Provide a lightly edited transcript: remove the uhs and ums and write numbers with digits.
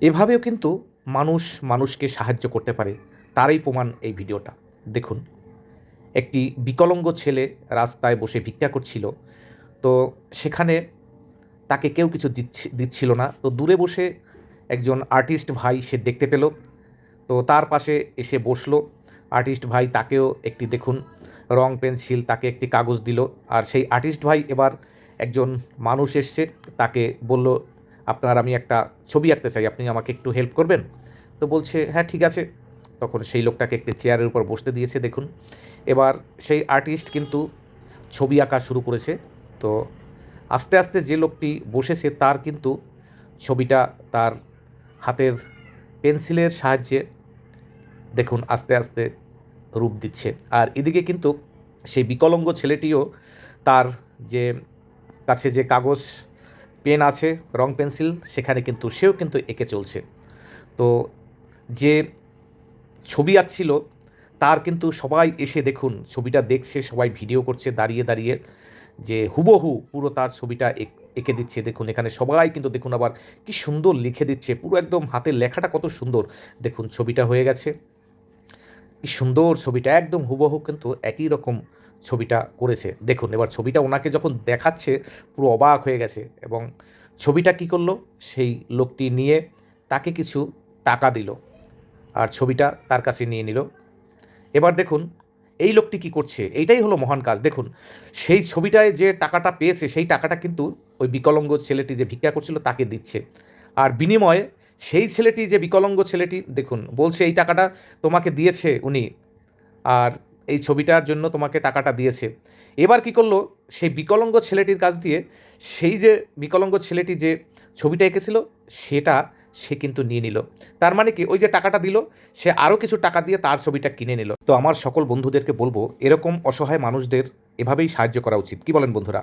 এভাবেও কিন্তু মানুষ মানুষকে সাহায্য করতে পারে, তারই প্রমাণ এই ভিডিওটা। দেখুন, একটি বিকলাঙ্গ ছেলে রাস্তায় বসে ভিক্ষা করছিল। তো সেখানে তাকে কেউ কিছু দিচ্ছিল না। তো দূরে বসে একজন আর্টিস্ট ভাই সে দেখতে পেল। তো তার পাশে এসে বসলো। আর্টিস্ট ভাই তাকেও একটি দেখুন রং পেন্সিল, তাকে একটি কাগজ দিল। আর সেই আর্টিস্ট ভাই এবার একজন মানুষ এসছে, তাকে বলল, আপনার আমি একটা ছবি আঁকতে চাই, আপনি আমাকে একটু হেল্প করবেন? তো বলছে, হ্যাঁ ঠিক আছে। তখন সেই লোকটাকে একটি চেয়ারের উপর বসতে দিয়েছে দেখুন। এবার সেই আর্টিস্ট কিন্তু ছবি আঁকা শুরু করেছে। তো আস্তে আস্তে যে লোকটি বসেছে তার কিন্তু ছবিটা তার হাতের পেন্সিলের সাহায্যে দেখুন আস্তে আস্তে রূপ দিচ্ছে। আর এদিকে কিন্তু সেই বিকলাঙ্গ ছেলেটিও তার যে কাছে যে কাগজ পেন আছে, রং পেন্সিল, সেখানে কিন্তু সেও কিন্তু এঁকে চলছে। তো যে ছবি আঁকছিল তার কিন্তু সবাই এসে দেখুন ছবিটা দেখছে, সবাই ভিডিও করছে দাঁড়িয়ে দাঁড়িয়ে, যে হুবহু পুরো তার ছবিটা এঁকে দিচ্ছে। দেখুন এখানে সবাই কিন্তু দেখুন আবার কি সুন্দর লিখে দিচ্ছে, পুরো একদম হাতের লেখাটা কত সুন্দর। দেখুন ছবিটা হয়ে গেছে, কি সুন্দর ছবিটা, একদম হুবহু কিন্তু একই রকম ছবিটা করেছে। দেখুন এবার ছবিটা ওনাকে যখন দেখাচ্ছে পুরো অবাক হয়ে গেছে, এবং ছবিটা কী করলো, সেই লোকটি নিয়ে তাকে কিছু টাকা দিল আর ছবিটা তার কাছে নিয়ে নিল। এবার দেখুন এই লোকটি কী করছে, এইটাই হলো মহান কাজ। দেখুন সেই ছবিটায় যে টাকাটা পেয়েছে সেই টাকাটা কিন্তু ওই বিকলাঙ্গ ছেলেটি যে ভিক্ষা করছিল তাকে দিচ্ছে। আর বিনিময়ে সেই ছেলেটি, যে বিকলাঙ্গ ছেলেটি, দেখুন বলছে এই টাকাটা তোমাকে দিয়েছে উনি, আর এই ছবিটার জন্য তোমাকে টাকাটা দিয়েছে। এবার কী করলো, সেই বিকলাঙ্গ ছেলেটির কাছ দিয়ে সেই যে বিকলাঙ্গ ছেলেটি যে ছবিটা এঁকেছিল সেটা সে কিন্তু নিয়ে নিল। তার মানে কি, ওই যে টাকাটা দিল সে আরও কিছু টাকা দিয়ে তার ছবিটা কিনে নিল। তো আমার সকল বন্ধুদেরকে বলবো, এরকম অসহায় মানুষদের এভাবেই সাহায্য করা উচিত। কি বলেন বন্ধুরা?